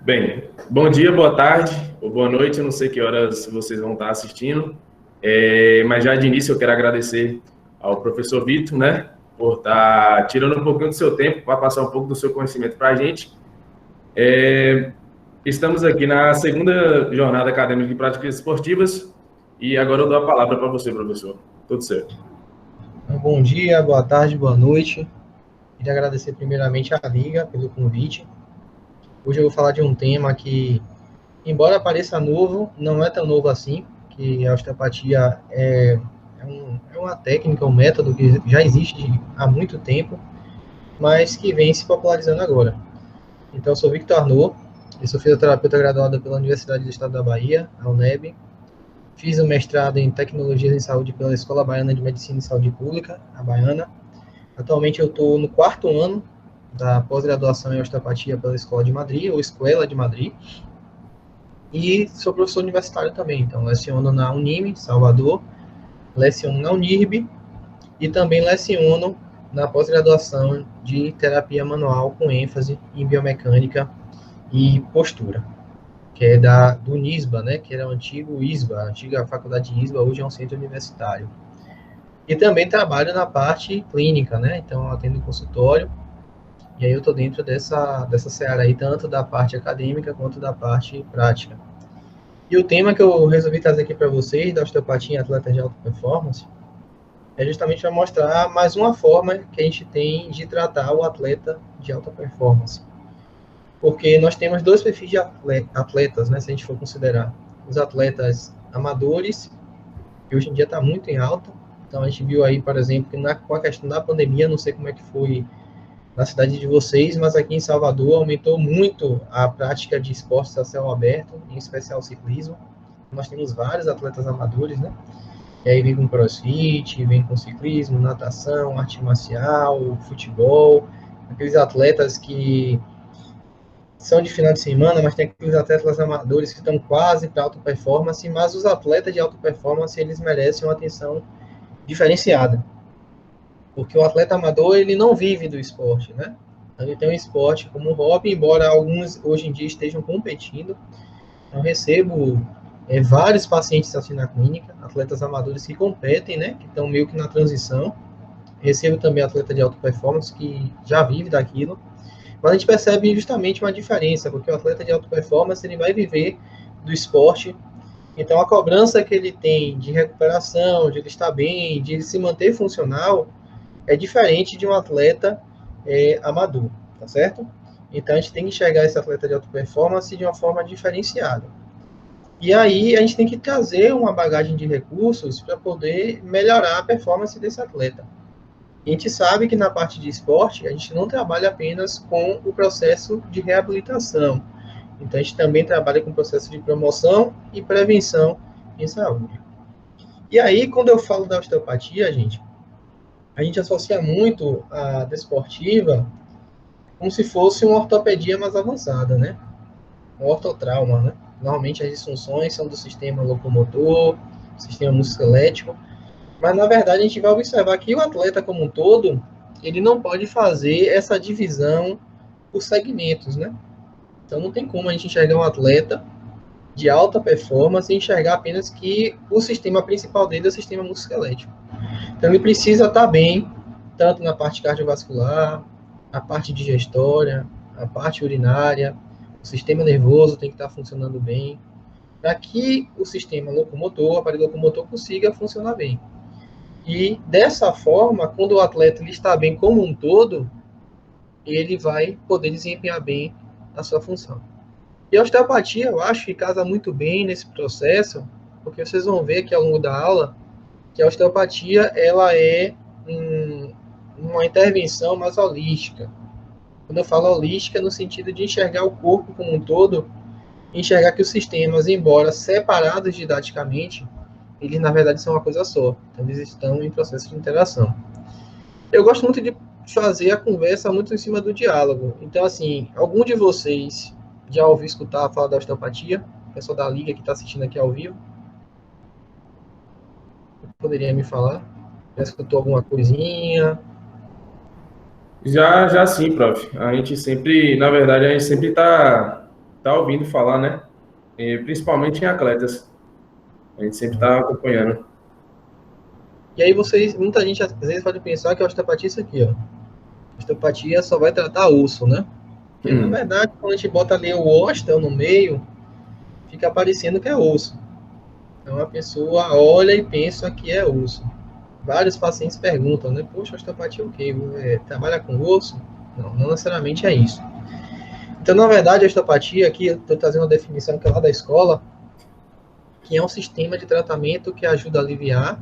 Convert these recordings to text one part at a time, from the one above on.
Bem, bom dia, boa tarde ou boa noite, eu não sei que horas vocês vão estar assistindo, mas já de início eu quero agradecer ao professor Vitor, né, por estar tirando um pouquinho do seu tempo para passar um pouco do seu conhecimento para a gente. Estamos aqui na segunda jornada acadêmica de práticas esportivas e agora eu dou a palavra para você, professor. Tudo certo. Bom dia, boa tarde, boa noite. Queria agradecer primeiramente à Liga pelo convite. Hoje eu vou falar de um tema que, embora pareça novo, não é tão novo assim, que a osteopatia é uma técnica, um método que já existe há muito tempo, mas que vem se popularizando agora. Então, eu sou Victor Arnaud, eu sou fisioterapeuta graduado pela Universidade do Estado da Bahia, a UNEB. Fiz o mestrado em Tecnologias em Saúde pela Escola Baiana de Medicina e Saúde Pública, a Baiana. Atualmente eu estou no 4º ano da pós-graduação em osteopatia pela Escola de Madrid, ou Escola de Madrid, e sou professor universitário também, então leciono na Unime, Salvador, leciono na Unirb, e também leciono na pós-graduação de terapia manual com ênfase em biomecânica e postura, que é do NISBA, né, que era o antigo ISBA, a antiga faculdade de ISBA, hoje é um centro universitário. E também trabalho na parte clínica, né, então eu atendo em consultório. E aí eu estou dentro dessa seara aí, tanto da parte acadêmica quanto da parte prática. E o tema que eu resolvi trazer aqui para vocês, da osteopatia em atletas de alta performance, é justamente para mostrar mais uma forma que a gente tem de tratar o atleta de alta performance. Porque nós temos dois perfis de atletas, né, se a gente for considerar. Os atletas amadores, que hoje em dia está muito em alta. Então a gente viu aí, por exemplo, que com a questão da pandemia, não sei como é que foi na cidade de vocês, mas aqui em Salvador aumentou muito a prática de esportes a céu aberto, em especial ciclismo. Nós temos vários atletas amadores, né? E aí vem com crossfit, vem com ciclismo, natação, arte marcial, futebol, aqueles atletas que são de final de semana, mas tem aqueles atletas amadores que estão quase para alta performance, mas os atletas de alta performance, eles merecem uma atenção diferenciada. Porque o atleta amador, ele não vive do esporte, né? Ele tem um esporte como hobby, embora alguns hoje em dia estejam competindo. Eu recebo vários pacientes assim na clínica, atletas amadores que competem, né? Que estão meio que na transição. Recebo também atleta de alta performance que já vive daquilo. Mas a gente percebe justamente uma diferença, porque o atleta de alta performance, ele vai viver do esporte. Então, a cobrança que ele tem de recuperação, de ele estar bem, de ele se manter funcional, é diferente de um atleta amador, tá certo? Então, a gente tem que enxergar esse atleta de alta performance de uma forma diferenciada. E aí, a gente tem que trazer uma bagagem de recursos para poder melhorar a performance desse atleta. E a gente sabe que na parte de esporte, a gente não trabalha apenas com o processo de reabilitação. Então, a gente também trabalha com o processo de promoção e prevenção em saúde. E aí, quando eu falo da osteopatia, a gente associa muito a desportiva como se fosse uma ortopedia mais avançada, né? Um ortotrauma, né? Normalmente as disfunções são do sistema locomotor, sistema musculoesquelético, mas na verdade a gente vai observar que o atleta como um todo, ele não pode fazer essa divisão por segmentos, né? Então não tem como a gente enxergar um atleta de alta performance e enxergar apenas que o sistema principal dele é o sistema musculoesquelético. Então ele precisa estar bem, tanto na parte cardiovascular, a parte digestória, a parte urinária, o sistema nervoso tem que estar funcionando bem, para que o sistema locomotor, o aparelho locomotor, consiga funcionar bem. E dessa forma, quando o atleta ele está bem como um todo, ele vai poder desempenhar bem a sua função. E a osteopatia, eu acho que casa muito bem nesse processo, porque vocês vão ver que ao longo da aula, que a osteopatia ela é uma intervenção mais holística. Quando eu falo holística, é no sentido de enxergar o corpo como um todo, enxergar que os sistemas, embora separados didaticamente, eles na verdade são uma coisa só. Então eles estão em processo de interação. Eu gosto muito de fazer a conversa muito em cima do diálogo. Então, assim, algum de vocês já ouviu escutar falar da osteopatia? O pessoal da Liga que está assistindo aqui ao vivo? Poderia me falar? Já escutou alguma coisinha? Já sim, prof. A gente sempre, na verdade, a gente sempre está tá ouvindo falar, né? E principalmente em atletas. A gente sempre está acompanhando. E aí muita gente às vezes pode pensar que a osteopatia é isso aqui, ó. A osteopatia só vai tratar osso, né? Porque, na verdade, quando a gente bota ali o osteo no meio, fica parecendo que é osso. Então, a pessoa olha e pensa que é osso. Vários pacientes perguntam, né? Poxa, osteopatia é o quê? Trabalha com osso? Não, não necessariamente é isso. Então, na verdade, a osteopatia, aqui, eu estou trazendo uma definição que é lá da escola, que é um sistema de tratamento que ajuda a aliviar,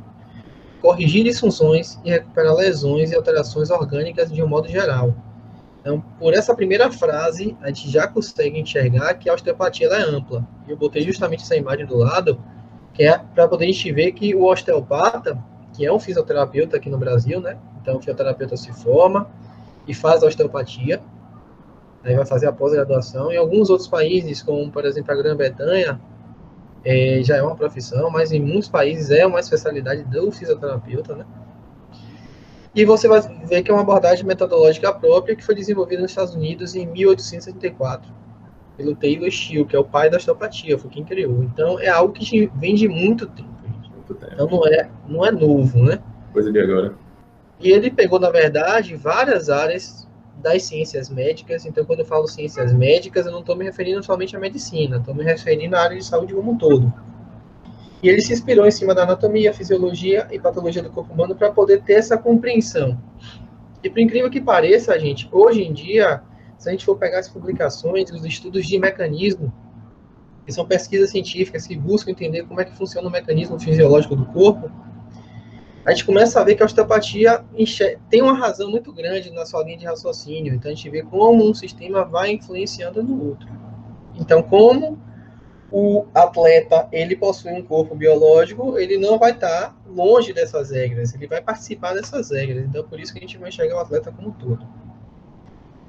corrigir disfunções e recuperar lesões e alterações orgânicas de um modo geral. Então, por essa primeira frase, a gente já consegue enxergar que a osteopatia ela é ampla. E eu botei justamente essa imagem do lado, que é para poder a gente ver que o osteopata, que é um fisioterapeuta aqui no Brasil, né? Então, o fisioterapeuta se forma e faz a osteopatia, aí vai fazer a pós-graduação. Em alguns outros países, como, por exemplo, a Grã-Bretanha, já é uma profissão, mas em muitos países é uma especialidade do fisioterapeuta, né? E você vai ver que é uma abordagem metodológica própria que foi desenvolvida nos Estados Unidos em 1874, pelo Taylor Steele, que é o pai da osteopatia, foi quem criou. Então, é algo que vem de muito tempo. Muito tempo. Então, não é novo, né? Coisa de agora. E ele pegou, na verdade, várias áreas das ciências médicas. Então, quando eu falo ciências médicas, eu não estou me referindo somente à medicina, estou me referindo à área de saúde como um todo. E ele se inspirou em cima da anatomia, fisiologia e patologia do corpo humano para poder ter essa compreensão. E por incrível que pareça, gente, hoje em dia, se a gente for pegar as publicações, os estudos de mecanismo, que são pesquisas científicas que buscam entender como é que funciona o mecanismo fisiológico do corpo, a gente começa a ver que a osteopatia tem uma razão muito grande na sua linha de raciocínio. Então, a gente vê como um sistema vai influenciando no outro. Então, como o atleta ele possui um corpo biológico, ele não vai estar longe dessas regras, ele vai participar dessas regras. Então, por isso que a gente vai enxergar o atleta como um todo.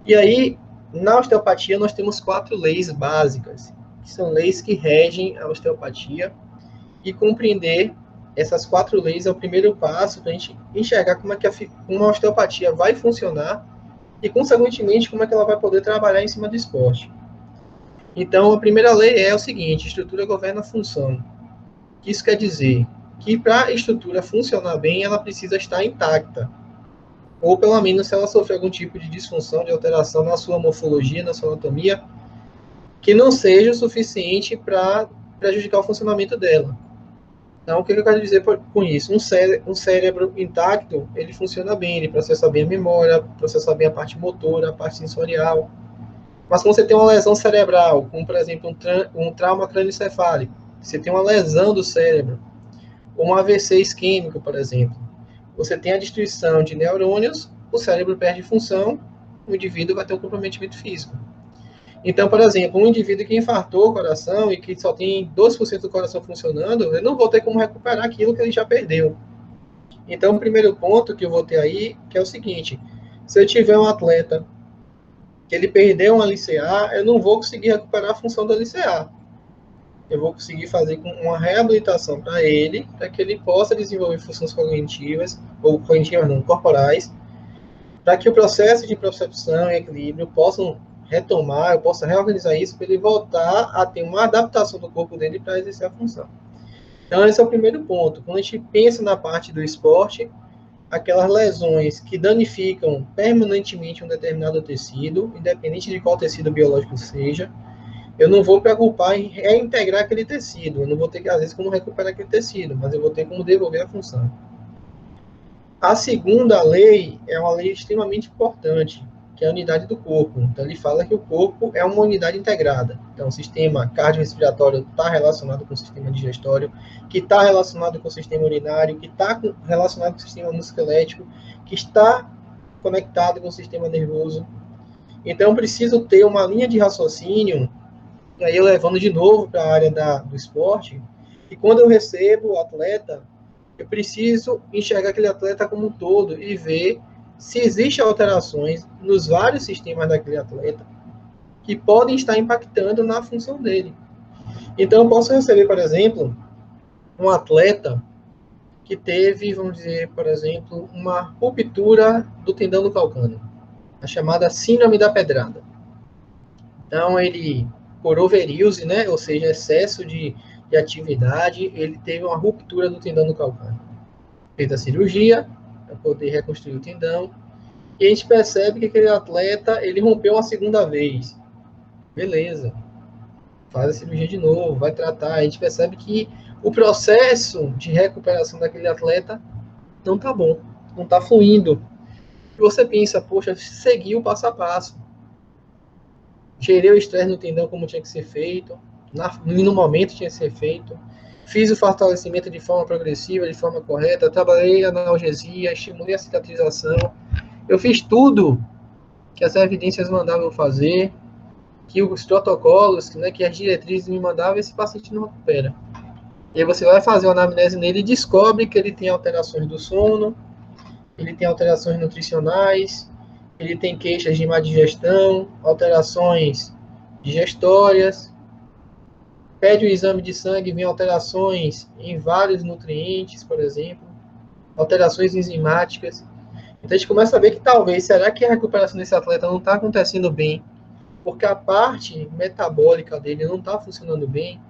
E aí, na osteopatia, nós temos 4 leis básicas, que são leis que regem a osteopatia, e compreender essas 4 leis é o primeiro passo para a gente enxergar como é que uma osteopatia vai funcionar e, consequentemente, como é que ela vai poder trabalhar em cima do esporte. Então, a primeira lei é o seguinte: estrutura governa a função. Isso quer dizer que para a estrutura funcionar bem, ela precisa estar intacta. Ou, pelo menos, se ela sofrer algum tipo de disfunção, de alteração na sua morfologia, na sua anatomia, que não seja o suficiente para prejudicar o funcionamento dela. Então, o que eu quero dizer com isso? Um cérebro intacto, ele funciona bem, ele processa bem a memória, processa bem a parte motora, a parte sensorial. Mas quando você tem uma lesão cerebral, como, por exemplo, um trauma crânioencefálico, você tem uma lesão do cérebro, ou um AVC isquêmico, por exemplo, você tem a destruição de neurônios, o cérebro perde função, o indivíduo vai ter um comprometimento físico. Então, por exemplo, um indivíduo que infartou o coração e que só tem 2% do coração funcionando, ele não vai ter como recuperar aquilo que ele já perdeu. Então, o primeiro ponto que eu vou ter aí, que é o seguinte: se eu tiver um atleta que ele perdeu um LCA, eu não vou conseguir recuperar a função do LCA. Eu vou conseguir fazer uma reabilitação para ele, para que ele possa desenvolver funções cognitivas, ou cognitivas não, corporais, para que o processo de percepção e equilíbrio possam retomar, eu possa reorganizar isso para ele voltar a ter uma adaptação do corpo dele para exercer a função. Então, esse é o primeiro ponto. Quando a gente pensa na parte do esporte, aquelas lesões que danificam permanentemente um determinado tecido, independente de qual tecido biológico seja, eu não vou preocupar em reintegrar aquele tecido, eu não vou ter, às vezes, como recuperar aquele tecido, mas eu vou ter como devolver a função. A segunda lei é uma lei extremamente importante, que é a unidade do corpo. Então, ele fala que o corpo é uma unidade integrada. Então, o sistema cardiorrespiratório está relacionado com o sistema digestório, que está relacionado com o sistema urinário, que está relacionado com o sistema musculoesquelético, que está conectado com o sistema nervoso. Então, preciso ter uma linha de raciocínio, e aí eu levando de novo para a área do esporte, e quando eu recebo o atleta, eu preciso enxergar aquele atleta como um todo e ver se existem alterações nos vários sistemas daquele atleta que podem estar impactando na função dele. Então, eu posso receber, por exemplo, um atleta que teve, vamos dizer, por exemplo, uma ruptura do tendão do calcâneo, a chamada síndrome da pedrada. Então, ele por overuse, né? Ou seja, excesso de atividade, ele teve uma ruptura do tendão do calcâneo. Fez a cirurgia para poder reconstruir o tendão. E a gente percebe que aquele atleta, ele rompeu uma segunda vez. Beleza. Faz a cirurgia de novo, vai tratar. A gente percebe que o processo de recuperação daquele atleta não está bom, não está fluindo. E você pensa, poxa, segui o passo a passo. Gerei o estresse no tendão como tinha que ser feito, no momento tinha que ser feito. Fiz o fortalecimento de forma progressiva, de forma correta, trabalhei a analgesia, estimulei a cicatrização. Eu fiz tudo que as evidências mandavam eu fazer, que os protocolos, né, que as diretrizes me mandavam, esse paciente não recupera. E aí você vai fazer uma anamnese nele e descobre que ele tem alterações do sono, ele tem alterações nutricionais, ele tem queixas de má digestão, alterações digestórias, pede o exame de sangue, vem alterações em vários nutrientes, por exemplo, alterações enzimáticas. Então a gente começa a ver que talvez, será que a recuperação desse atleta não está acontecendo bem? Porque a parte metabólica dele não está funcionando bem.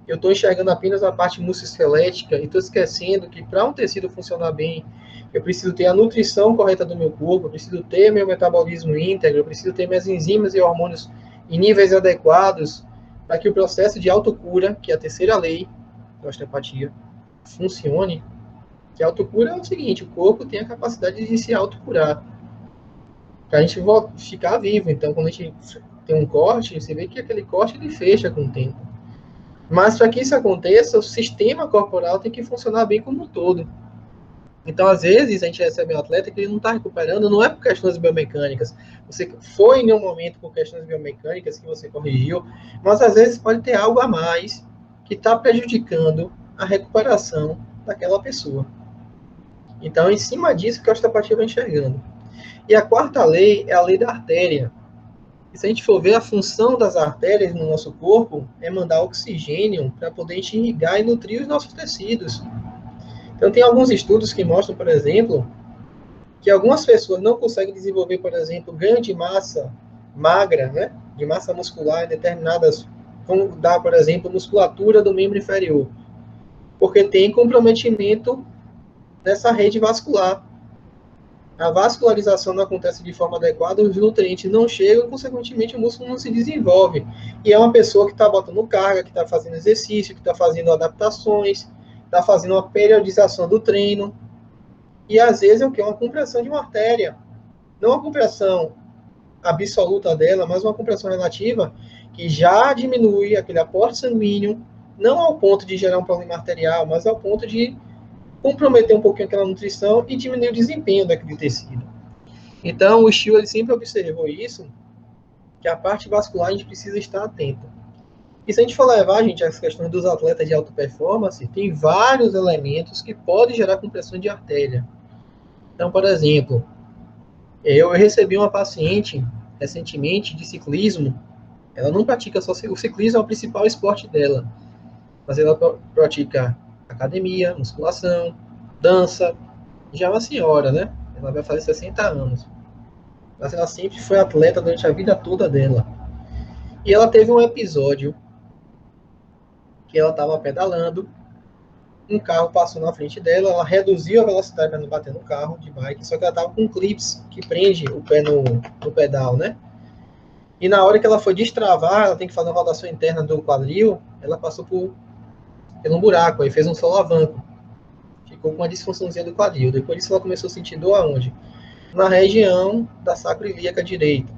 Eu estou enxergando apenas a parte musculoesquelética e estou esquecendo que para um tecido funcionar bem, eu preciso ter a nutrição correta do meu corpo, eu preciso ter meu metabolismo íntegro, eu preciso ter minhas enzimas e hormônios em níveis adequados para que o processo de autocura, que é a terceira lei da osteopatia, funcione. Que a autocura é o seguinte, o corpo tem a capacidade de se autocurar para a gente ficar vivo. Então, quando a gente tem um corte, você vê que aquele corte ele fecha com o tempo. Mas para que isso aconteça, o sistema corporal tem que funcionar bem como um todo. Então, às vezes, a gente recebe um atleta que ele não está recuperando, não é por questões biomecânicas. Você foi em um momento por questões biomecânicas que você corrigiu, mas às vezes pode ter algo a mais que está prejudicando a recuperação daquela pessoa. Então, em cima disso que a osteopatia vai enxergando. E a quarta lei é a lei da artéria. E se a gente for ver, a função das artérias no nosso corpo é mandar oxigênio para poder irrigar e nutrir os nossos tecidos. Então, tem alguns estudos que mostram, por exemplo, que algumas pessoas não conseguem desenvolver, por exemplo, ganho de massa magra, né, de massa muscular em determinadas, vamos dar, por exemplo, musculatura do membro inferior, porque tem comprometimento nessa rede vascular. A vascularização não acontece de forma adequada, os nutrientes não chegam, e, consequentemente, o músculo não se desenvolve. E é uma pessoa que está botando carga, que está fazendo exercício, que está fazendo adaptações, está fazendo uma periodização do treino. E, às vezes, é o que? Uma compressão de uma artéria. Não uma compressão absoluta dela, mas uma compressão relativa que já diminui aquele aporte sanguíneo, não ao ponto de gerar um problema arterial, mas ao ponto de comprometer um pouquinho aquela nutrição e diminuir o desempenho daquele tecido. Então, o Still ele sempre observou isso, que a parte vascular a gente precisa estar atento. E se a gente for levar, gente, as questões dos atletas de alta performance, tem vários elementos que podem gerar compressão de artéria. Então, por exemplo, eu recebi uma paciente recentemente de ciclismo, ela não pratica só o ciclismo, é o principal esporte dela, mas ela pratica academia, musculação, dança, já é uma senhora, né? Ela vai fazer 60 anos. Mas ela sempre foi atleta durante a vida toda dela. E ela teve um episódio que ela estava pedalando, um carro passou na frente dela, ela reduziu a velocidade para não bater no carro de bike, só que ela estava com clips que prende o pé no pedal, né? E na hora que ela foi destravar, ela tem que fazer uma rotação interna do quadril, ela passou por um buraco, aí fez um solavanco. Ficou com uma disfunçãozinha do quadril. Depois disso ela começou a sentir dor aonde? Na região da sacroiliaca direita.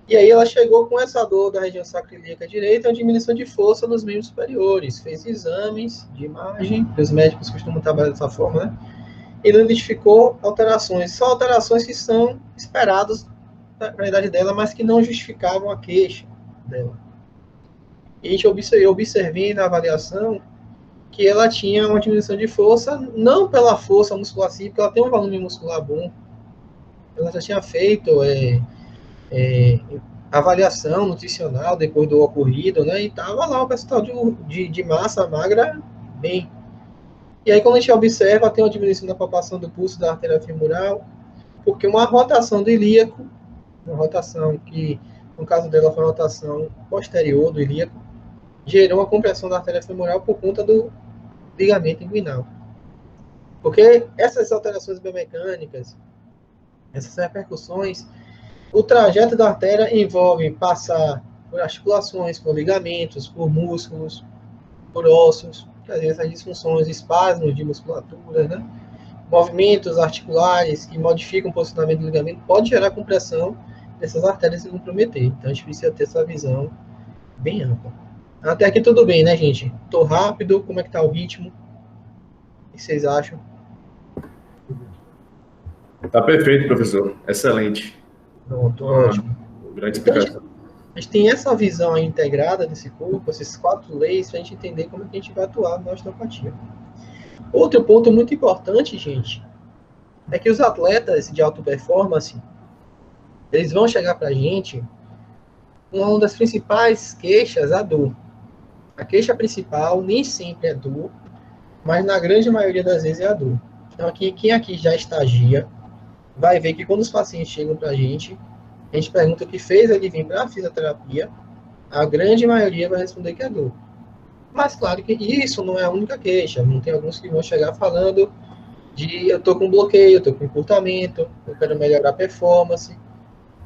E aí ela chegou com essa dor da região sacroiliaca direita, uma diminuição de força nos membros superiores. Fez exames de imagem, que os médicos costumam trabalhar dessa forma, né? E não identificou alterações. Só alterações que são esperadas na idade dela, mas que não justificavam a queixa dela. E a gente observei na avaliação que ela tinha uma diminuição de força, não pela força muscular, sim, porque ela tem um volume muscular bom. Ela já tinha feito avaliação nutricional depois do ocorrido, né? E estava lá o percentual de massa magra bem. E aí, quando a gente observa, tem uma diminuição da palpação do pulso da artéria femoral, porque uma rotação do ilíaco, uma rotação que no caso dela foi uma rotação posterior do ilíaco, gerou uma compressão da artéria femoral por conta do ligamento inguinal. Porque essas alterações biomecânicas, essas repercussões, o trajeto da artéria envolve passar por articulações, por ligamentos, por músculos, por ossos, que às vezes as disfunções, espasmos de musculatura, né? Movimentos articulares que modificam o posicionamento do ligamento pode gerar compressão dessas artérias e comprometer. Então a gente precisa ter essa visão bem ampla. Até aqui tudo bem, né, gente? Tô rápido, como é que tá o ritmo? O que vocês acham? Tá perfeito, professor. Excelente. Pronto, ótimo. Grande Então, explicação. a gente tem essa visão aí integrada desse corpo, esses 4 leis, para a gente entender como é que a gente vai atuar na osteopatia. Outro ponto muito importante, gente, é que os atletas de alta performance, eles vão chegar para a gente com uma das principais queixas, a dor. A queixa principal nem sempre é dor, mas na grande maioria das vezes é a dor. Então, quem aqui já estagia, vai ver que quando os pacientes chegam para a gente pergunta o que fez ele vir para a fisioterapia, a grande maioria vai responder que é dor. Mas claro que isso não é a única queixa, não tem alguns que vão chegar falando de eu estou com bloqueio, eu estou com encurtamento, eu quero melhorar a performance,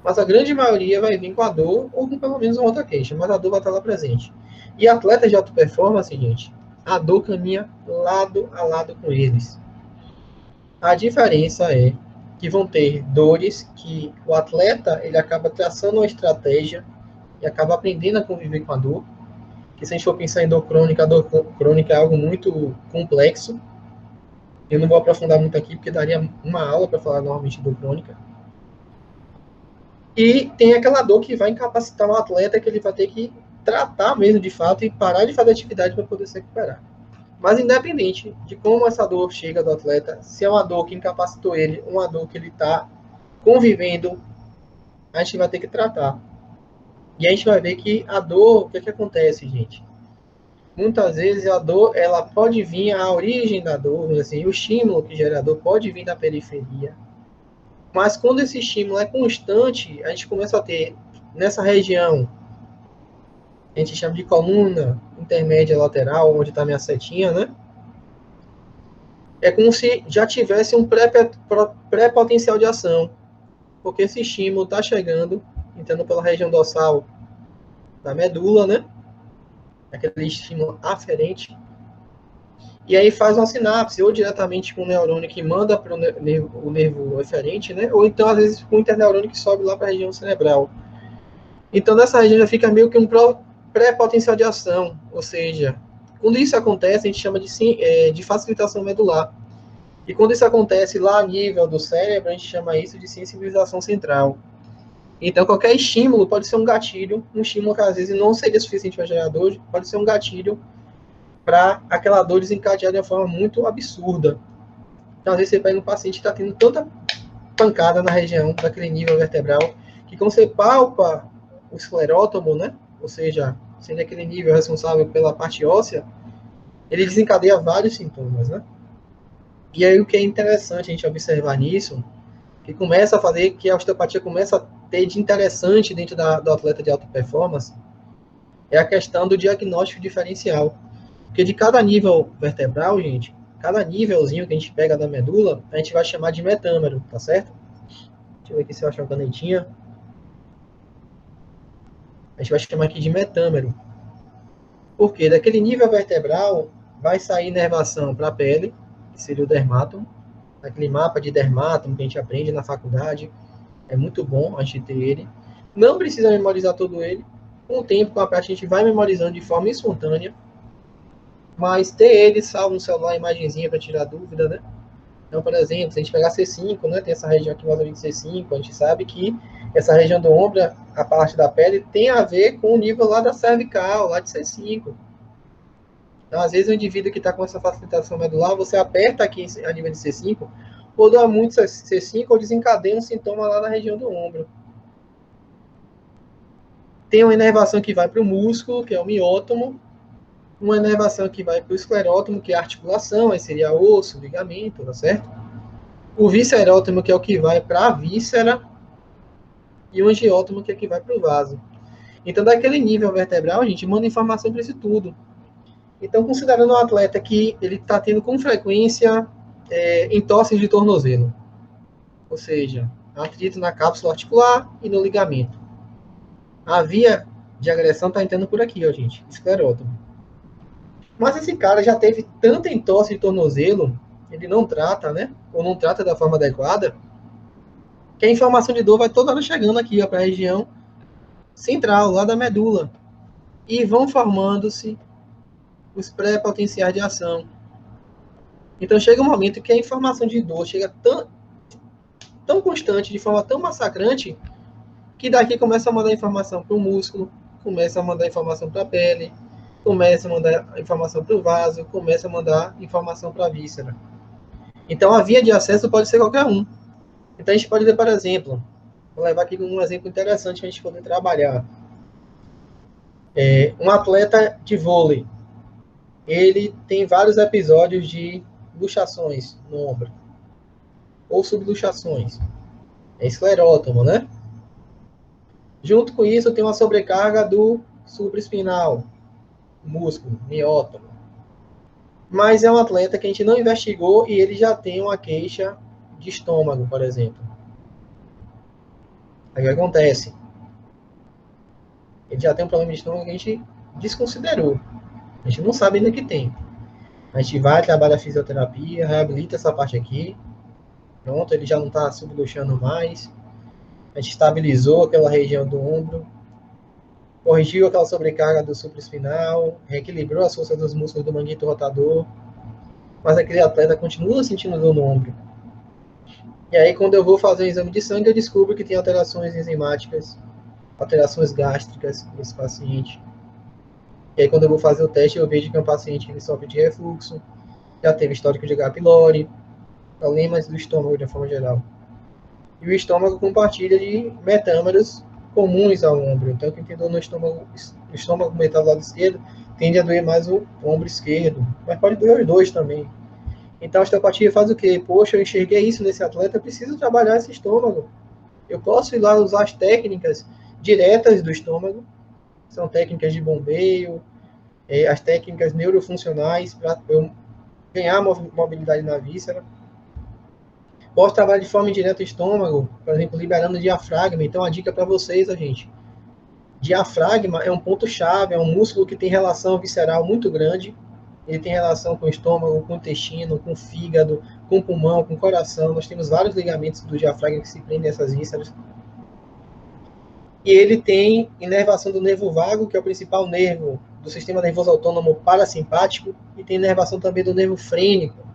mas a grande maioria vai vir com a dor ou com pelo menos uma outra queixa, mas a dor vai estar lá presente. E atletas de alta performance, gente, a dor caminha lado a lado com eles. A diferença é que vão ter dores que o atleta ele acaba traçando uma estratégia e acaba aprendendo a conviver com a dor. Que se a gente for pensar em dor crônica é algo muito complexo. Eu não vou aprofundar muito aqui, porque daria uma aula para falar normalmente de dor crônica. E tem aquela dor que vai incapacitar o atleta, que ele vai ter que tratar mesmo de fato e parar de fazer atividade para poder se recuperar. Mas independente de como essa dor chega do atleta, se é uma dor que incapacitou ele, uma dor que ele está convivendo, a gente vai ter que tratar. E a gente vai ver que a dor, o que acontece, gente? Muitas vezes a dor, ela pode vir, a origem da dor, assim, o estímulo que gera a dor pode vir da periferia. Mas quando esse estímulo é constante, a gente começa a ter, nessa região, a gente chama de coluna intermédia lateral, onde está a minha setinha, né? É como se já tivesse um pré-potencial de ação, porque esse estímulo está chegando, entrando pela região dorsal da medula, né? Aquele estímulo aferente, e aí faz uma sinapse, ou diretamente com o neurônio que manda para o nervo eferente, né? Ou então, às vezes, com o interneurônio que sobe lá para a região cerebral. Então, nessa região já fica meio que um pré-potencial de ação, ou seja, quando isso acontece, a gente chama de facilitação medular. E quando isso acontece lá a nível do cérebro, a gente chama isso de sensibilização central. Então, qualquer estímulo pode ser um gatilho, um estímulo que às vezes não seria suficiente para gerar dor, pode ser um gatilho para aquela dor desencadear de uma forma muito absurda. Então, às vezes você pega um paciente que está tendo tanta pancada na região, daquele nível vertebral, que quando você palpa o esclerótomo, né? Ou seja, sendo aquele nível responsável pela parte óssea, ele desencadeia vários sintomas, né? E aí o que é interessante a gente observar nisso, que começa a fazer que a osteopatia começa a ter de interessante dentro do atleta de alta performance, é a questão do diagnóstico diferencial. Porque de cada nível vertebral, gente, cada nívelzinho que a gente pega da medula, a gente vai chamar de metâmero, tá certo? Deixa eu ver aqui se eu acho uma canetinha. A gente vai chamar aqui de metâmero. Porque daquele nível vertebral vai sair inervação para a pele, que seria o dermátomo. Aquele mapa de dermátomo que a gente aprende na faculdade. É muito bom a gente ter ele. Não precisa memorizar todo ele. Com o tempo, com a prática, a gente vai memorizando de forma espontânea. Mas ter ele salvo no celular, a imagenzinha para tirar dúvida, né? Então, por exemplo, se a gente pegar C5, né? Tem essa região aqui, mais ou menos C5, a gente sabe que essa região do ombro, a parte da pele, tem a ver com o nível lá da cervical, lá de C5. Então, às vezes, o indivíduo que está com essa facilitação medular, você aperta aqui a nível de C5, ou dá muito C5, ou desencadeia um sintoma lá na região do ombro. Tem uma inervação que vai para o músculo, que é o miótomo, uma inervação que vai para o esclerótomo, que é a articulação, aí seria osso, ligamento, tá certo? O viscerótomo, que é o que vai para a víscera, e o angiótomo, que é o que vai para o vaso. Então, daquele nível vertebral, a gente manda informação para isso tudo. Então, considerando um atleta que ele está tendo com frequência entorse de tornozelo, ou seja, atrito na cápsula articular e no ligamento. A via de agressão está entrando por aqui, ó, gente, esclerótomo. Mas esse cara já teve tanta entorse de tornozelo, ele não trata, né? Ou não trata da forma adequada, que a informação de dor vai toda hora chegando aqui, ó, para a região central, lá da medula. E vão formando-se os pré-potenciais de ação. Então chega um momento que a informação de dor chega tão constante, de forma tão massacrante, que daqui começa a mandar informação para o músculo, começa a mandar informação para a pele, começa a mandar informação para o vaso, começa a mandar informação para a víscera. Então a via de acesso pode ser qualquer um. Então a gente pode ver, por exemplo, vou levar aqui um exemplo interessante para a gente poder trabalhar. Um atleta de vôlei, ele tem vários episódios de luxações no ombro, ou subluxações. É esclerótomo, né? Junto com isso, tem uma sobrecarga do supraespinal, músculo, miótomo. Mas é um atleta que a gente não investigou e ele já tem uma queixa de estômago, por exemplo. Aí o que acontece? Ele já tem um problema de estômago que a gente desconsiderou. A gente não sabe ainda que tem. A gente vai, trabalha a fisioterapia, reabilita essa parte aqui. Pronto, ele já não está subluxando mais. A gente estabilizou aquela região do ombro. Corrigiu aquela sobrecarga do supraespinal. Reequilibrou as forças dos músculos do manguito rotador. Mas aquele atleta continua sentindo dor no ombro. E aí, quando eu vou fazer o exame de sangue, eu descubro que tem alterações enzimáticas, alterações gástricas nesse paciente. E aí, quando eu vou fazer o teste, eu vejo que é um paciente que sofre de refluxo, já teve histórico de H. pylori, problemas do estômago de forma geral. E o estômago compartilha de metâmeros comuns ao ombro. Então, quem tem dor no estômago metade do lado esquerdo, tende a doer mais o ombro esquerdo. Mas pode doer os dois também. Então, a osteopatia faz o quê? Poxa, eu enxerguei isso nesse atleta, eu preciso trabalhar esse estômago. Eu posso ir lá usar as técnicas diretas do estômago, são técnicas de bombeio, as técnicas neurofuncionais para eu ganhar mobilidade na víscera. Posso trabalhar de forma indireta o estômago, por exemplo, liberando o diafragma. Então, a dica para vocês, gente, diafragma é um ponto-chave, é um músculo que tem relação visceral muito grande. Ele tem relação com o estômago, com o intestino, com o fígado, com o pulmão, com o coração. Nós temos vários ligamentos do diafragma que se prendem a essas vísceras. E ele tem inervação do nervo vago, que é o principal nervo do sistema nervoso autônomo parasimpático, e tem inervação também do nervo frênico,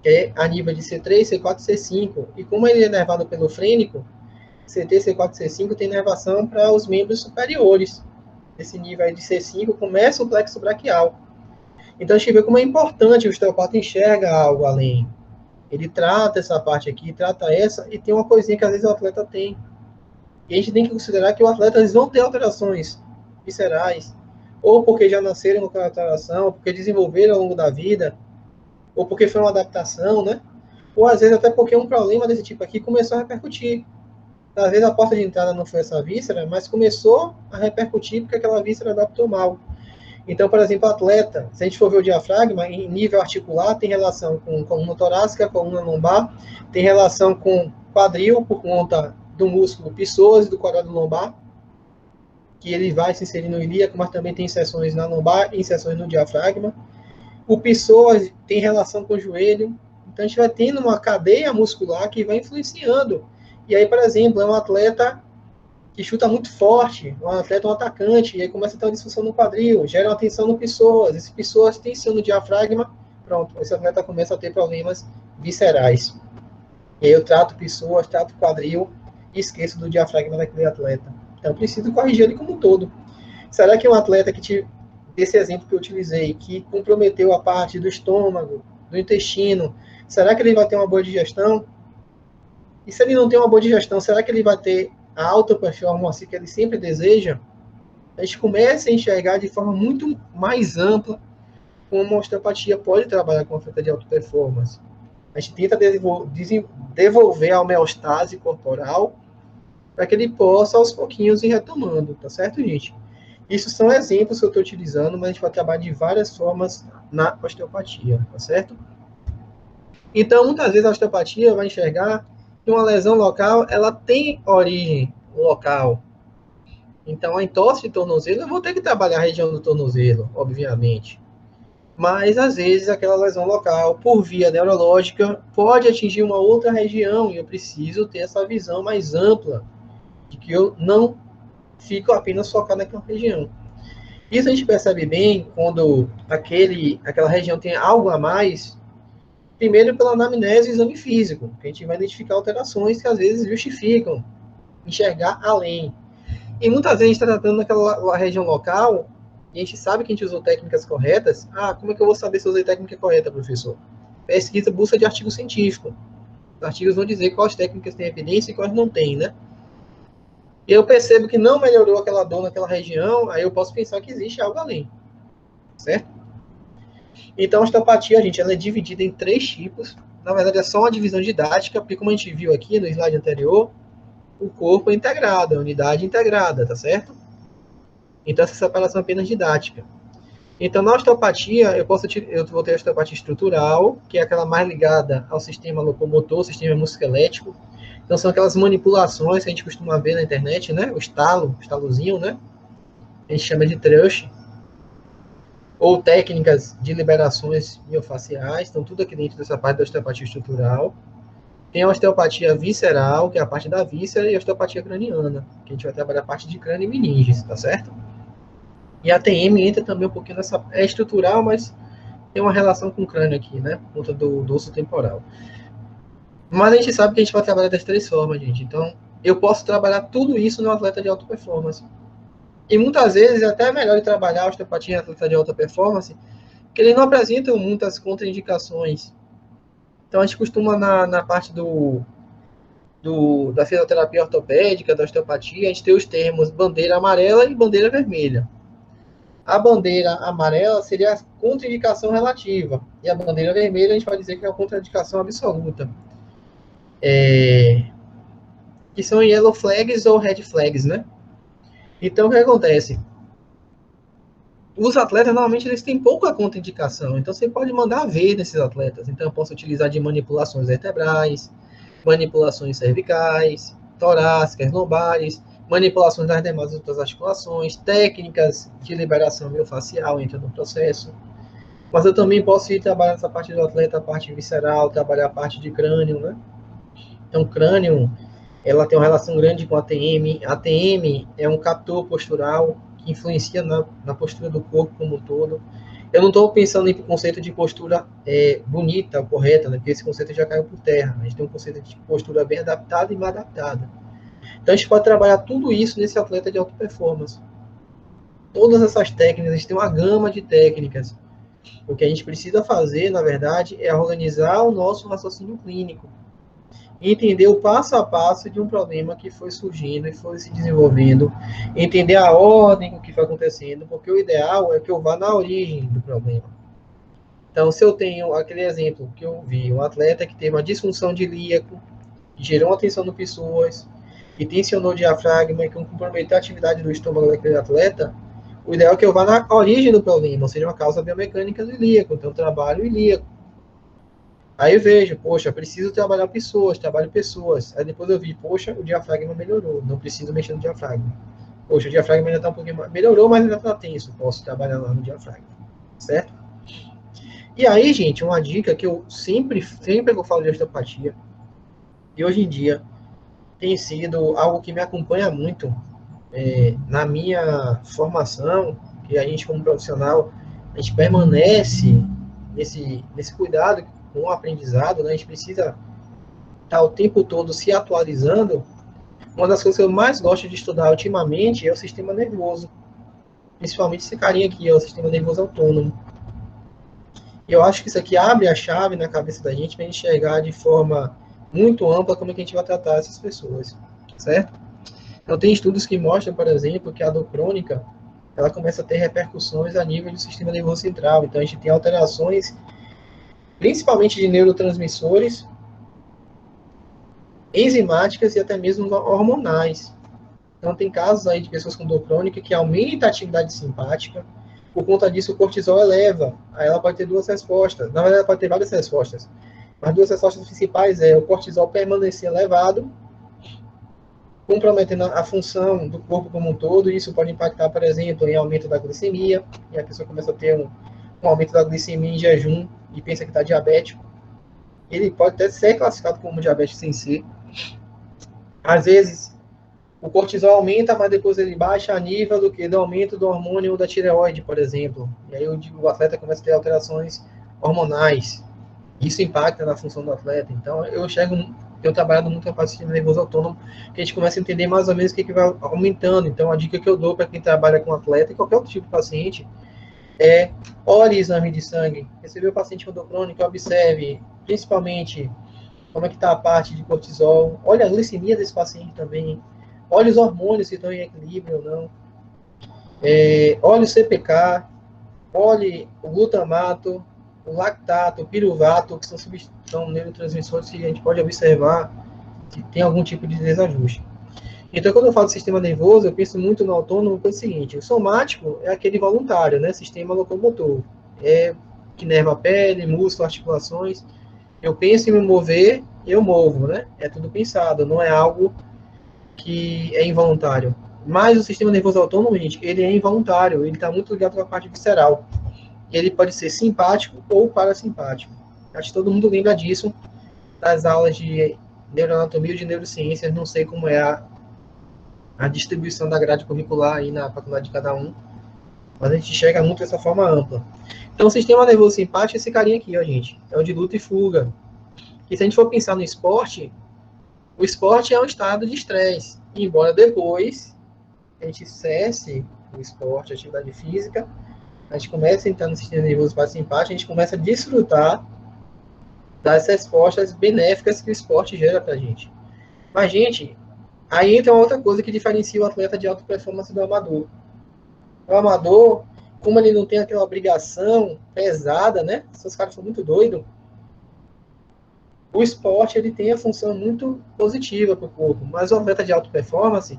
que é a nível de C3, C4 e C5. E como ele é inervado pelo frênico, CT, C4 e C5 tem inervação para os membros superiores. Esse nível aí de C5 começa o plexo braquial. Então a gente vê como é importante, o osteopata enxerga algo além. Ele trata essa parte aqui, trata essa, e tem uma coisinha que às vezes o atleta tem. E a gente tem que considerar que o atleta, eles vão ter alterações viscerais, ou porque já nasceram com alteração, ou porque desenvolveram ao longo da vida, ou porque foi uma adaptação, né? Ou às vezes até porque um problema desse tipo aqui começou a repercutir. Às vezes a porta de entrada não foi essa víscera, mas começou a repercutir porque aquela víscera adaptou mal. Então, por exemplo, o atleta, se a gente for ver o diafragma, em nível articular, tem relação com coluna torácica, coluna lombar, tem relação com quadril, por conta do músculo psoas e do quadrado lombar, que ele vai se inserir no ilíaco, mas também tem inserções na lombar e inserções no diafragma. O psoas tem relação com o joelho. Então, a gente vai tendo uma cadeia muscular que vai influenciando. E aí, por exemplo, é um atleta que chuta muito forte, um atleta, um atacante, e aí começa a ter uma disfunção no quadril, gera uma tensão no psoas, esse psoas tensão no diafragma, pronto, esse atleta começa a ter problemas viscerais. E aí eu trato psoas, trato quadril, e esqueço do diafragma daquele atleta. Então, eu preciso corrigir ele como um todo. Será que um atleta desse exemplo que eu utilizei, que comprometeu a parte do estômago, do intestino, será que ele vai ter uma boa digestão? E se ele não tem uma boa digestão, será que ele vai ter a alta performance que ele sempre deseja? A gente começa a enxergar de forma muito mais ampla como a osteopatia pode trabalhar com a atleta de alta performance. A gente tenta devolver a homeostase corporal para que ele possa, aos pouquinhos, ir retomando, tá certo, gente? Isso são exemplos que eu estou utilizando, mas a gente vai trabalhar de várias formas na osteopatia, tá certo? Então, muitas vezes a osteopatia vai enxergar que uma lesão local, ela tem origem local. Então, a entorse de tornozelo, eu vou ter que trabalhar a região do tornozelo, obviamente. Mas, às vezes, aquela lesão local, por via neurológica, pode atingir uma outra região, e eu preciso ter essa visão mais ampla, de que eu não fico apenas focado naquela região. Isso a gente percebe bem quando aquela região tem algo a mais, primeiro pela anamnese e exame físico, que a gente vai identificar alterações que às vezes justificam enxergar além. E muitas vezes a gente está tratando naquela região local, e a gente sabe que a gente usou técnicas corretas. Ah, como é que eu vou saber se eu usei técnica correta, professor? Pesquisa, busca de artigo científico. Os artigos vão dizer quais técnicas têm evidência e quais não têm, né? Eu percebo que não melhorou aquela dor naquela região, aí eu posso pensar que existe algo além, certo? Então, a osteopatia, gente, ela é dividida em 3 tipos. Na verdade, é só uma divisão didática, porque como a gente viu aqui no slide anterior, o corpo é integrado, a unidade integrada, tá certo? Então, essa separação é apenas didática. Então, na osteopatia, eu vou ter a osteopatia estrutural, que é aquela mais ligada ao sistema locomotor, sistema musculoesquelético. Então, são aquelas manipulações que a gente costuma ver na internet, né? O estalozinho, né? A gente chama de thrush. Ou técnicas de liberações miofaciais. Então, tudo aqui dentro dessa parte da osteopatia estrutural. Tem a osteopatia visceral, que é a parte da víscera, e a osteopatia craniana, que a gente vai trabalhar a parte de crânio e meninges, tá certo? E a TM entra também um pouquinho nessa... É estrutural, mas tem uma relação com o crânio aqui, né? Por conta do osso temporal. Mas a gente sabe que a gente vai trabalhar das 3 formas, gente. Então, eu posso trabalhar tudo isso no atleta de alta performance. E muitas vezes é até melhor trabalhar a osteopatia em atleta de alta performance, porque eles não apresentam muitas contraindicações. Então, a gente costuma, na parte da fisioterapia ortopédica, da osteopatia, a gente tem os termos bandeira amarela e bandeira vermelha. A bandeira amarela seria a contraindicação relativa, e a bandeira vermelha a gente vai dizer que é a contraindicação absoluta. Que são yellow flags ou red flags, né? Então, o que acontece? Os atletas, normalmente, eles têm pouca contraindicação, então você pode mandar ver nesses atletas. Então, eu posso utilizar de manipulações vertebrais, manipulações cervicais, torácicas, lombares, manipulações das demais outras articulações, técnicas de liberação miofacial entra no processo. Mas eu também posso ir trabalhar essa parte do atleta, a parte visceral, trabalhar a parte de crânio, né? Então, crânio, ela tem uma relação grande com a ATM. A ATM é um captor postural que influencia na postura do corpo como um todo. Eu não estou pensando em conceito de postura bonita, correta, né? Porque esse conceito já caiu por terra. A gente tem um conceito de postura bem adaptada e mal adaptada. Então, a gente pode trabalhar tudo isso nesse atleta de alta performance. Todas essas técnicas, a gente tem uma gama de técnicas. O que a gente precisa fazer, na verdade, é organizar o nosso raciocínio clínico. Entender o passo a passo de um problema que foi surgindo e foi se desenvolvendo, entender a ordem que foi acontecendo, porque o ideal é que eu vá na origem do problema. Então, se eu tenho aquele exemplo que eu vi, um atleta que teve uma disfunção de ilíaco, que gerou uma tensão no psoas, que tensionou o diafragma e que comprometeu a atividade do estômago daquele atleta, o ideal é que eu vá na origem do problema, ou seja, uma causa biomecânica do ilíaco, então eu trabalho o ilíaco. Aí eu vejo, poxa, preciso trabalhar pessoas, trabalho pessoas. Aí depois eu vi, poxa, o diafragma melhorou, não preciso mexer no diafragma. Poxa, o diafragma ainda está um pouquinho mais... Melhorou, mas ainda está tenso, posso trabalhar lá no diafragma, certo? E aí, gente, uma dica que eu sempre que eu falo de osteopatia, e hoje em dia tem sido algo que me acompanha muito na minha formação, que a gente como profissional, a gente permanece nesse cuidado com o aprendizado, né? A gente precisa estar o tempo todo se atualizando. Uma das coisas que eu mais gosto de estudar ultimamente é o sistema nervoso, principalmente esse carinha aqui, é o sistema nervoso autônomo. E eu acho que isso aqui abre a chave na cabeça da gente para enxergar de forma muito ampla como é que a gente vai tratar essas pessoas, certo? Então, tem estudos que mostram, por exemplo, que a dor crônica, ela começa a ter repercussões a nível do sistema nervoso central. Então, a gente tem alterações, principalmente de neurotransmissores, enzimáticas e até mesmo hormonais. Então, tem casos aí de pessoas com dor crônica que aumenta a atividade simpática, por conta disso o cortisol eleva. Aí ela pode ter duas respostas. Na verdade, ela pode ter várias respostas. As duas respostas principais é o cortisol permanecer elevado, comprometendo a função do corpo como um todo, e isso pode impactar, por exemplo, em aumento da glicemia, e a pessoa começa a ter um aumento da glicemia em jejum e pensa que está diabético. Ele pode até ser classificado como diabetes sem ser. Às vezes, o cortisol aumenta, mas depois ele baixa a nível do aumento do hormônio da tireoide, por exemplo. E aí o atleta começa a ter alterações hormonais. Isso impacta na função do atleta. Então, eu tenho trabalhado muito com o sistema nervoso autônomo, que a gente começa a entender mais ou menos o que vai aumentando. Então, a dica que eu dou para quem trabalha com atleta e qualquer outro tipo de paciente é: olhe exame de sangue. Recebeu o paciente com dor crônica, observe, principalmente, como é que está a parte de cortisol. Olha a glicemia desse paciente também. Olhe os hormônios se estão em equilíbrio ou não. Olhe o CPK, olhe o glutamato, o lactato, o piruvato, que são neurotransmissores que a gente pode observar que tem algum tipo de desajuste. Então, quando eu falo de sistema nervoso, eu penso muito no autônomo pelo seguinte: o somático é aquele voluntário, né? Sistema locomotor. Que nerva a pele, músculo, articulações. Eu penso em me mover, eu movo, né? É tudo pensado, não é algo que é involuntário. Mas o sistema nervoso autônomo, gente, ele é involuntário, ele está muito ligado com a parte visceral. Ele pode ser simpático ou parasimpático. Acho que todo mundo lembra disso das aulas de neuroanatomia ou de neurociências, não sei como é a distribuição da grade curricular aí na faculdade de cada um, mas a gente chega muito dessa forma ampla. Então, o sistema nervoso simpático é esse carinha aqui, ó, gente. É o de luta e fuga. E se a gente for pensar no esporte, o esporte é um estado de estresse. Embora depois a gente cesse o esporte, a atividade física, a gente começa a entrar no sistema nervoso parasimpático, a gente começa a desfrutar das respostas benéficas que o esporte gera pra gente. Mas, gente, aí entra uma outra coisa que diferencia o atleta de alta performance do amador. O amador, como ele não tem aquela obrigação pesada, né? Esses caras são muito doidos. O esporte, ele tem a função muito positiva para o corpo. Mas o atleta de alta performance,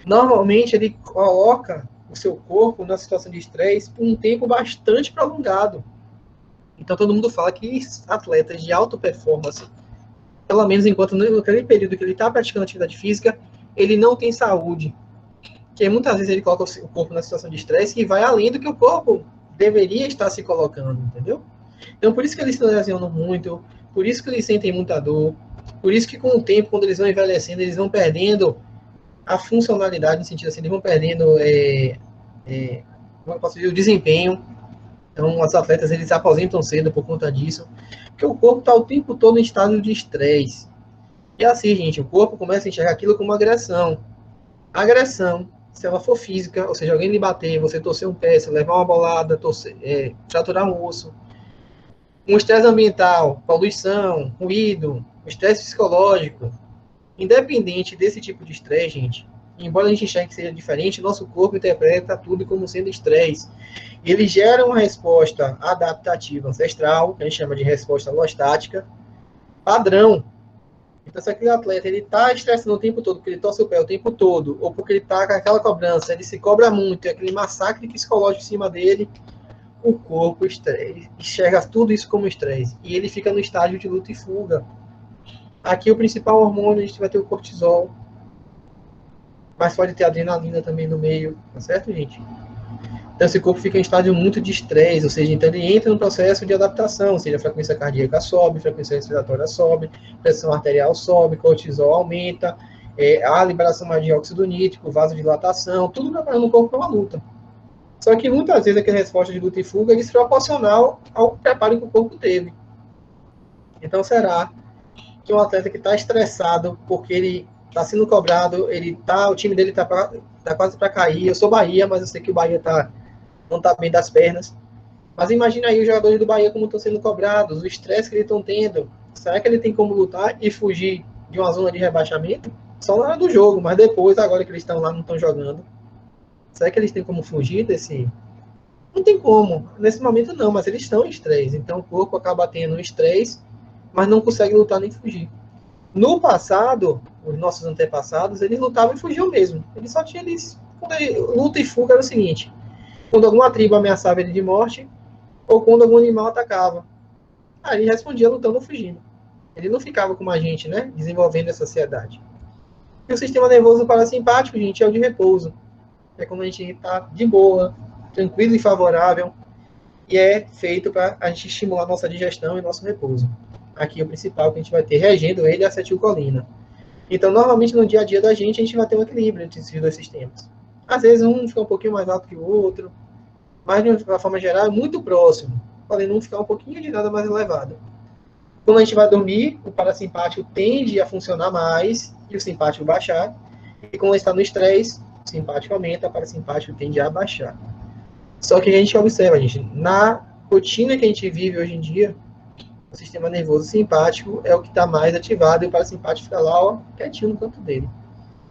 normalmente ele coloca o seu corpo na situação de estresse por um tempo bastante prolongado. Então, todo mundo fala que atletas de alta performance, pelo menos enquanto naquele período que ele está praticando atividade física, ele não tem saúde. Porque muitas vezes ele coloca o corpo na situação de estresse que vai além do que o corpo deveria estar se colocando, entendeu? Então, por isso que eles se lesionam muito, por isso que eles sentem muita dor, por isso que com o tempo, quando eles vão envelhecendo, eles vão perdendo a funcionalidade, no sentido assim, eles vão perdendo como eu posso dizer, o desempenho. Então, os atletas, eles se aposentam cedo por conta disso, porque o corpo está o tempo todo em estado de estresse. E assim, gente, o corpo começa a enxergar aquilo como agressão. Agressão, se ela for física, ou seja, alguém lhe bater, você torcer um pé, você levar uma bolada, fraturar um osso. Um estresse ambiental, poluição, ruído, estresse psicológico. Independente desse tipo de estresse, gente, embora a gente enxergue que seja diferente, nosso corpo interpreta tudo como sendo estresse. Ele gera uma resposta adaptativa ancestral, que a gente chama de resposta alostática, padrão. Então, se aquele atleta está estressando o tempo todo, porque ele torce o pé o tempo todo, ou porque ele está com aquela cobrança, ele se cobra muito, é aquele massacre psicológico em cima dele, o corpo enxerga tudo isso como estresse. E ele fica no estágio de luta e fuga. Aqui o principal hormônio, a gente vai ter o cortisol, mas pode ter adrenalina também no meio, tá certo, gente? Então, esse corpo fica em estágio muito de estresse, ou seja, então ele entra no processo de adaptação, ou seja, a frequência cardíaca sobe, a frequência respiratória sobe, pressão arterial sobe, cortisol aumenta, a liberação mais de dióxido nítrico, vasodilatação, tudo preparando o corpo para uma luta. Só que muitas vezes aquela resposta de luta e fuga é desproporcional ao preparo que o corpo teve. Então, será que um atleta que está estressado porque ele está sendo cobrado, o time dele está quase para cair, eu sou Bahia, mas eu sei que o Bahia não está bem das pernas. Mas imagina aí os jogadores do Bahia como estão sendo cobrados, o estresse que eles estão tendo. Será que ele tem como lutar e fugir de uma zona de rebaixamento? Só na hora do jogo, mas depois, agora que eles estão lá, não estão jogando. Será que eles têm como fugir desse... Não tem como. Nesse momento não, mas eles estão em estresse. Então o corpo acaba tendo estresse, mas não consegue lutar nem fugir. No passado, os nossos antepassados, eles lutavam e fugiam mesmo. Eles só tinham isso. Luta e fuga era o seguinte: quando alguma tribo ameaçava ele de morte, ou quando algum animal atacava. Aí ele respondia lutando ou fugindo. Ele não ficava como a gente, né? Desenvolvendo essa sociedade. E o sistema nervoso parasimpático, gente, é o de repouso. É quando a gente está de boa, tranquilo e favorável, e é feito para a gente estimular nossa digestão e nosso repouso. Aqui é o principal que a gente vai ter regendo ele é a acetilcolina. Então, normalmente no dia a dia da gente, a gente vai ter um equilíbrio entre esses dois sistemas. Às vezes um fica um pouquinho mais alto que o outro, mas de uma forma geral é muito próximo, podendo um ficar um pouquinho de nada mais elevado. Quando a gente vai dormir, o parasimpático tende a funcionar mais e o simpático baixar. E quando a gente está no estresse, o simpático aumenta, o parasimpático tende a baixar. Só que a gente observa, gente, na rotina que a gente vive hoje em dia, o sistema nervoso simpático é o que está mais ativado e o parasimpático fica lá, ó, quietinho no canto dele.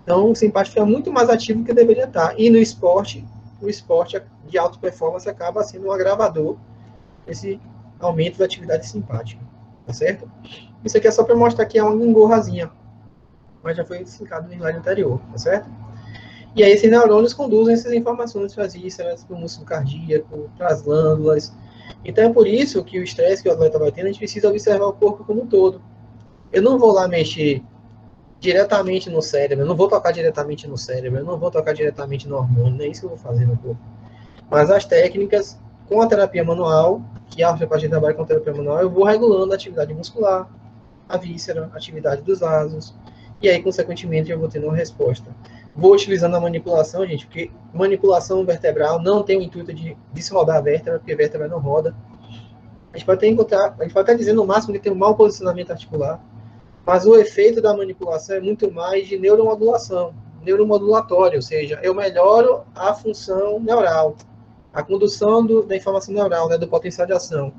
Então, o simpático fica muito mais ativo do que deveria estar. E no esporte, o esporte de alta performance acaba sendo um agravador desse aumento da atividade simpática. Tá certo? Isso aqui é só para mostrar que é uma gangorrazinha, mas já foi explicado no slide anterior, tá certo? E aí esses neurônios conduzem essas informações para as vísceras, para o músculo cardíaco, para as glândulas. Então é por isso que o estresse que o atleta vai tendo, a gente precisa observar o corpo como um todo. Eu não vou lá mexer diretamente no cérebro, eu não vou tocar diretamente no cérebro, eu não vou tocar diretamente no hormônio, não é isso que eu vou fazer no corpo. Mas as técnicas, com a terapia manual, que a osteopatia trabalha com a terapia manual, eu vou regulando a atividade muscular, a víscera, a atividade dos vasos, e aí, consequentemente, eu vou tendo uma resposta. Vou utilizando a manipulação, gente, porque manipulação vertebral não tem o intuito de desrodar a vértebra, porque a vértebra não roda. A gente pode até dizer no máximo que tem um mau posicionamento articular, mas o efeito da manipulação é muito mais de neuromodulação, neuromodulatório, ou seja, eu melhoro a função neural, a condução da informação neural, né, do potencial de ação.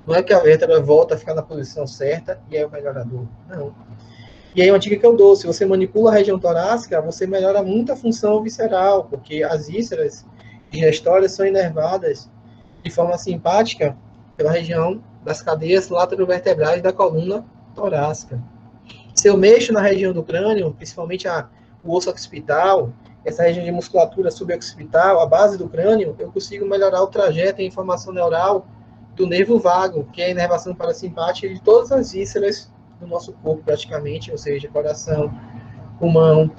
Não é que a vértebra volta a ficar na posição certa e é o melhorador. Não. E aí uma dica que eu dou, se você manipula a região torácica, você melhora muito a função visceral, porque as vísceras digestórias são inervadas de forma simpática pela região das cadeias laterovertebrais da coluna torácica. Se eu mexo na região do crânio, principalmente o osso occipital, essa região de musculatura suboccipital, a base do crânio, eu consigo melhorar o trajeto e a informação neural do nervo vago, que é a inervação parasimpática de todas as vísceras do nosso corpo, praticamente, ou seja, coração, pulmão,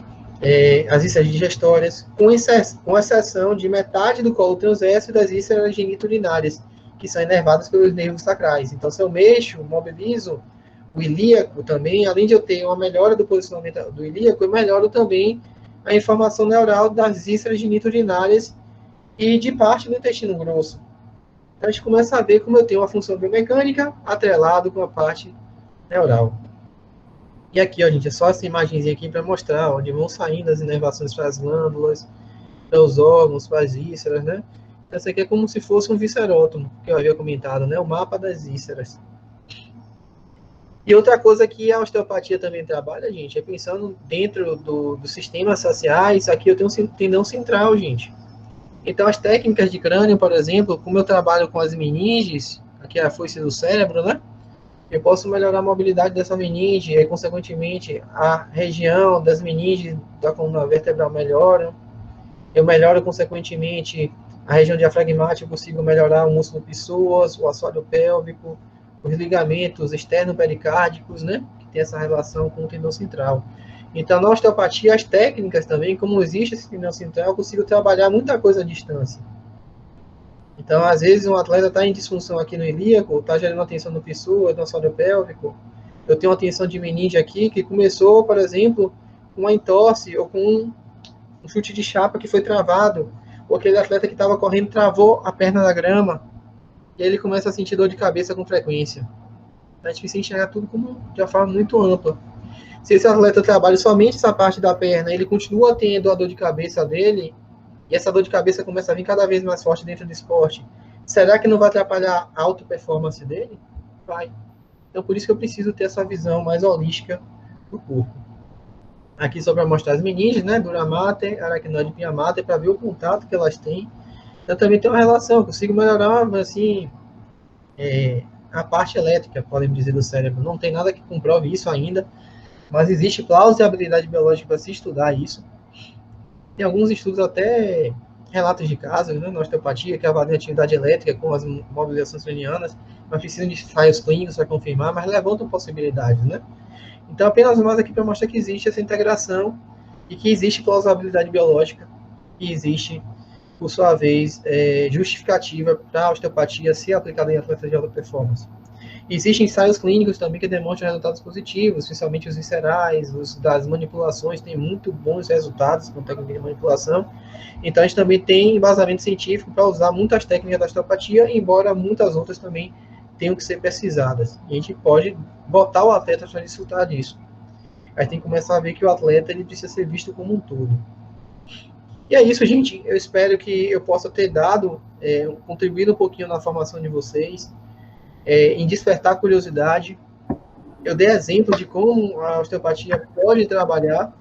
as vísceras digestórias, com exceção de metade do colo transverso e das vísceras geniturinárias, que são inervadas pelos nervos sacrais. Então, se eu mexo, mobilizo o ilíaco também, além de eu ter uma melhora do posicionamento do ilíaco, eu melhoro também a informação neural das vísceras geniturinárias e de parte do intestino grosso. Então, a gente começa a ver como eu tenho uma função biomecânica atrelado com a parte neural. E aqui, ó, gente, é só essa imagenzinha aqui para mostrar onde vão saindo as inervações para as glândulas, para os órgãos, para as vísceras, né? Então, essa aqui é como se fosse um viscerótomo, que eu havia comentado, né? O mapa das vísceras. E outra coisa que a osteopatia também trabalha, gente, é pensando dentro dos sistemas sociais. Aqui eu tenho um tendão central, gente. Então, as técnicas de crânio, por exemplo, como eu trabalho com as meninges, aqui é a foice do cérebro, né? Eu posso melhorar a mobilidade dessa meninge e, consequentemente, a região das meninges da coluna vertebral melhora. Eu melhoro, consequentemente, a região diafragmática, eu consigo melhorar o músculo psoas, o assoalho pélvico, os ligamentos externo-pericárdicos, né? Que tem essa relação com o tendão central. Então, na osteopatia, as técnicas também, como existe esse tendão central, eu consigo trabalhar muita coisa à distância. Então, às vezes, um atleta está em disfunção aqui no ilíaco, está gerando uma tensão no psoas, no assoalho pélvico. Eu tenho uma tensão de meninge aqui, que começou, por exemplo, com uma entorse ou com um chute de chapa que foi travado, ou aquele atleta que estava correndo travou a perna na grama, e aí ele começa a sentir dor de cabeça com frequência. A gente precisa enxergar tudo de uma forma muito ampla. Se esse atleta trabalha somente essa parte da perna, ele continua tendo a dor de cabeça dele, e essa dor de cabeça começa a vir cada vez mais forte dentro do esporte, será que não vai atrapalhar a auto-performance dele? Vai. Então, por isso que eu preciso ter essa visão mais holística do corpo. Aqui só para mostrar as meninges, né? Dura mater, aracnoide e pia mater, para ver o contato que elas têm. Então, também tem uma relação, eu consigo melhorar, assim, a parte elétrica, podemos dizer, do cérebro. Não tem nada que comprove isso ainda, mas existe plausibilidade biológica para se estudar isso. Tem alguns estudos até relatos de casos, né, na osteopatia, que avaliam a atividade elétrica com as mobilizações cranianas, mas precisam de ensaios clínicos para confirmar, mas levantam possibilidades, né? Então, apenas mais aqui para mostrar que existe essa integração e que existe plausibilidade biológica e existe, por sua vez, justificativa para a osteopatia ser aplicada em atletas de alta performance. Existem ensaios clínicos também que demonstram resultados positivos, especialmente os viscerais, os das manipulações, têm muito bons resultados com técnica de manipulação. Então, a gente também tem embasamento científico para usar muitas técnicas da osteopatia, embora muitas outras também tenham que ser pesquisadas. E a gente pode botar o atleta para desfrutar disso. A gente tem que começar a ver que o atleta ele precisa ser visto como um todo. E é isso, gente. Eu espero que eu possa ter dado, contribuído um pouquinho na formação de vocês, em despertar curiosidade. Eu dei exemplo de como a osteopatia pode trabalhar.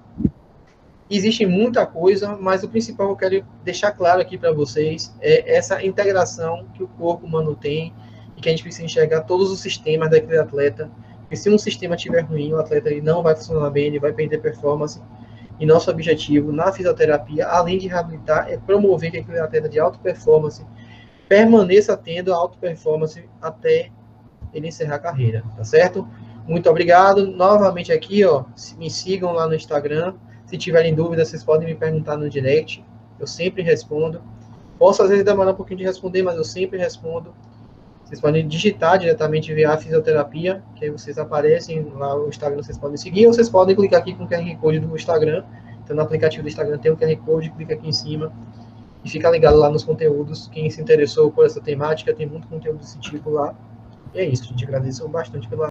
Existe muita coisa, mas o principal que eu quero deixar claro aqui para vocês é essa integração que o corpo humano tem e que a gente precisa enxergar todos os sistemas daquele atleta. Porque se um sistema estiver ruim, o atleta ele não vai funcionar bem, ele vai perder performance. E nosso objetivo na fisioterapia, além de reabilitar, é promover que aquele atleta de alta performance permaneça tendo a alta performance até ele encerrar a carreira, tá certo? Muito obrigado. Novamente aqui, ó, me sigam lá no Instagram. Se tiverem dúvidas, vocês podem me perguntar no direct. Eu sempre respondo. Posso, às vezes, demorar um pouquinho de responder, mas eu sempre respondo. Vocês podem digitar diretamente via fisioterapia, que aí vocês aparecem lá no Instagram, vocês podem seguir, ou vocês podem clicar aqui com o QR Code do Instagram. Então, no aplicativo do Instagram tem um QR Code, clica aqui em cima e fica ligado lá nos conteúdos. Quem se interessou por essa temática, tem muito conteúdo desse tipo lá. E é isso, gente. Agradeço bastante pela